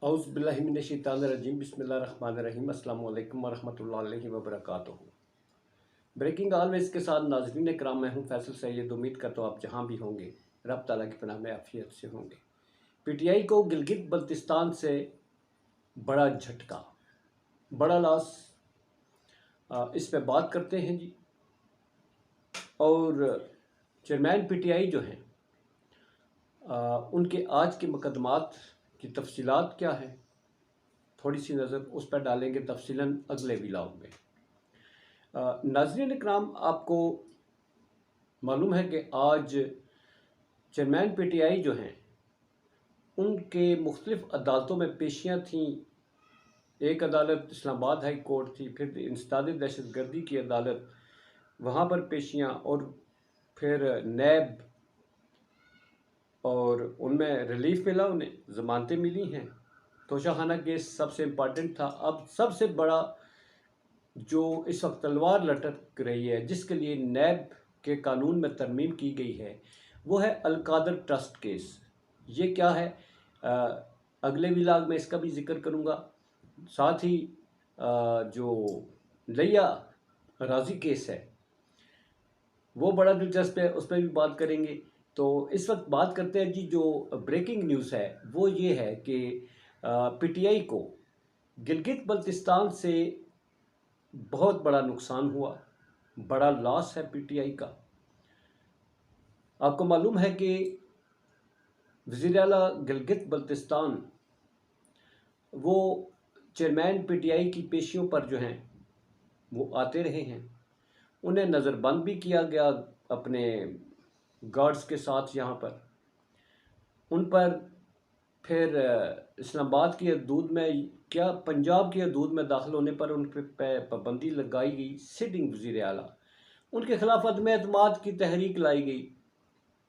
औज़ुबिल्लाहिमिनश्शैतानिर्रजीम बिस्मिल्लाहिर्रहमानिर्रहीम अस्सलामु अलैकुम वरहमतुल्लाहि वबरकातुहू। ब्रेकिंग ऑलवेज के साथ नाज़रीन कराम, मैं हूँ फैसल सैयद। उम्मीद करता हूँ आप जहाँ भी होंगे रब ताला की पनाह में आफियत से होंगे। पीटीआई को गिलगित बल्तिस्तान से बड़ा झटका, बड़ा लॉस, इस पे बात करते हैं जी। और चेयरमैन पीटीआई जो हैं, उनके आज के मुकदमात की तफसीलात क्या है, थोड़ी सी नज़र उस पर डालेंगे तफसीलन अगले व्लॉग में। नाज़रीन इकराम, आपको मालूम है कि आज चेयरमैन पीटीआई जो हैं उनके मुख्तलिफ अदालतों में पेशियाँ थीं। एक अदालत इस्लामाबाद हाई कोर्ट थी, फिर इंसदाद दहशत गर्दी की अदालत, वहाँ पर पेशियाँ, और फिर नैब, और उनमें रिलीफ मिला, उन्हें ज़मानतें मिली हैं। तोशाखाना केस सबसे इम्पॉर्टेंट था। अब सबसे बड़ा जो इस वक्त तलवार लटक रही है, जिसके लिए नैब के कानून में तरमीम की गई है, वो है अलकादर ट्रस्ट केस। ये क्या है, अगले व्लॉग में इसका भी जिक्र करूँगा। साथ ही जो लिया राजी केस है वो बड़ा दिलचस्प है, उस पर भी बात करेंगे। तो इस वक्त बात करते हैं जी। जो ब्रेकिंग न्यूज़ है वो ये है कि पीटीआई को गिलगित बल्तिस्तान से बहुत बड़ा नुकसान हुआ, बड़ा लॉस है पीटीआई का। आपको मालूम है कि वज़ीर आला गिलगित बल्तिस्तान वो चेयरमैन पीटीआई की पेशियों पर जो हैं वो आते रहे हैं। उन्हें नज़रबंद भी किया गया अपने गार्ड्स के साथ यहाँ पर। उन पर फिर इस्लामाबाद की हदूद में, क्या पंजाब की हदूद में दाखिल होने पर उन पर पाबंदी लगाई गई। सिटिंग वज़ीर आला, उनके खिलाफ अदम एतमाद की तहरीक लाई गई,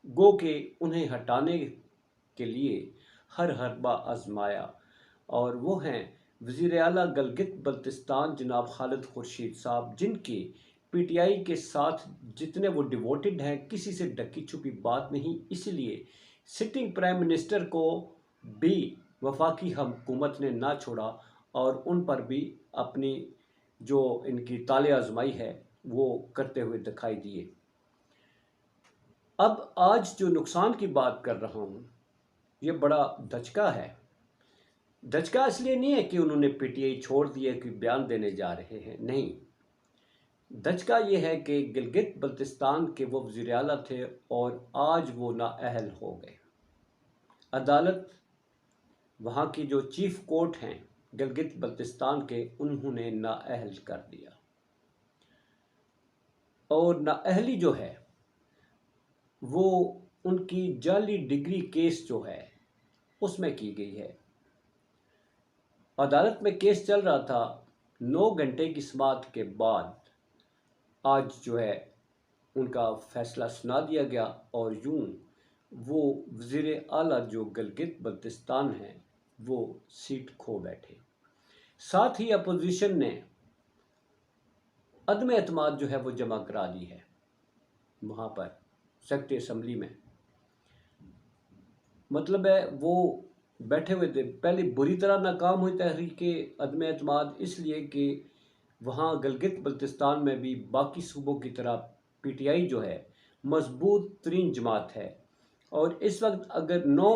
गो के उन्हें हटाने के लिए हर हरबा आजमाया। और वो हैं वज़ीर आला गिलगित बल्तिस्तान जनाब खालिद खुर्शीद साहब, जिनके पीटीआई के साथ जितने वो डिवोटेड हैं, किसी से ढकी छुपी बात नहीं। इसलिए सिटिंग प्राइम मिनिस्टर को भी वफाकी हुकूमत ने ना छोड़ा और उन पर भी अपनी जो इनकी ताले आजमाई है वो करते हुए दिखाई दिए। अब आज जो नुकसान की बात कर रहा हूँ, ये बड़ा धचका है। धचका इसलिए नहीं है कि उन्होंने पीटीआई छोड़ दिया कि बयान देने जा रहे हैं, नहीं। धचका ये है कि गिलगित बल्तिस्तान के वो वज़ीर आला थे और आज वो नाअहल हो गए। अदालत, वहाँ की जो चीफ कोर्ट हैं गिलगित बल्तिस्तान के, उन्होंने नाअहल कर दिया। और नाअहली जो है वो उनकी जाली डिग्री केस जो है उसमें की गई है। अदालत में केस चल रहा था, 9 घंटे की समाअत के बाद आज जो है उनका फैसला सुना दिया गया और यूं वो वज़ीर आला जो गिलगित बल्तिस्तान है वो सीट खो बैठे। साथ ही अपोजिशन ने अदम एतमाद जो है वो जमा करा दी है वहाँ पर सेक्रेटरी असम्बली में। मतलब है वो बैठे हुए थे। पहले बुरी तरह नाकाम हुई तहरीक अदम एतमाद, इसलिए कि वहाँ गिलगित बल्तिस्तान में भी बाकी सूबों की तरह पीटीआई जो है मजबूत तरीन जमात है। और इस वक्त अगर 9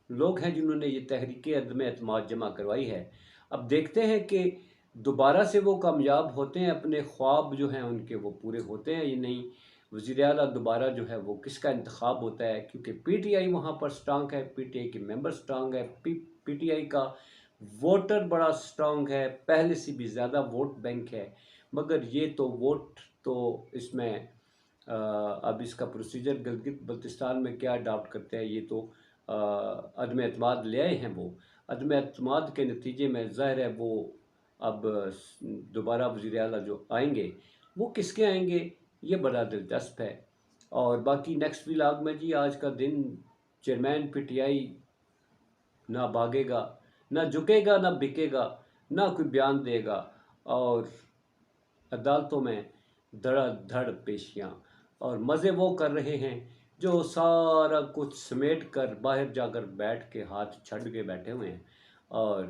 लोग हैं जिन्होंने ये तहरीक अदम एतमाद जमा करवाई है, अब देखते हैं कि दोबारा से वो कामयाब होते हैं, अपने ख्वाब जो हैं उनके वो पूरे होते हैं या नहीं। वज़ीर आला दोबारा जो है वो किसका इंतखाब होता है, क्योंकि पीटीआई वहाँ पर स्ट्रांग है, पीटीआई के मेंबर स्ट्रांग है, पीटीआई का वोटर बड़ा स्ट्रांग है, पहले से भी ज़्यादा वोट बैंक है। मगर ये तो वोट तो इसमें अब इसका प्रोसीजर गिलगित बल्तिस्तान में क्या अडॉप्ट करते हैं, ये तो अदम एतमाद ले आए हैं। वो अदम एतमाद के नतीजे में ज़ाहिर है वो अब दोबारा वज़ीर आला जो आएंगे वो किसके आएंगे, ये बड़ा दिलचस्प है। और बाकी नेक्स्ट व्लॉग में जी, आज का दिन चेयरमैन पीटीआई ना भागेगा, ना झुकेगा, ना बिकेगा, ना कोई बयान देगा, और अदालतों में धड़ाधड़ पेशियाँ, और मज़े वो कर रहे हैं जो सारा कुछ समेट कर बाहर जाकर बैठ के हाथ छड़ के बैठे हुए हैं اور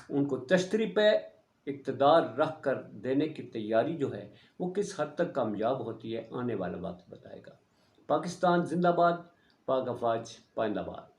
ان کو تشتری پہ اقتدار رکھ کر دینے کی تیاری جو ہے وہ کس حد تک کامیاب ہوتی ہے، آنے والا وقت بتائے گا۔ پاکستان زندہ باد، پاک افواج پائندہ باد۔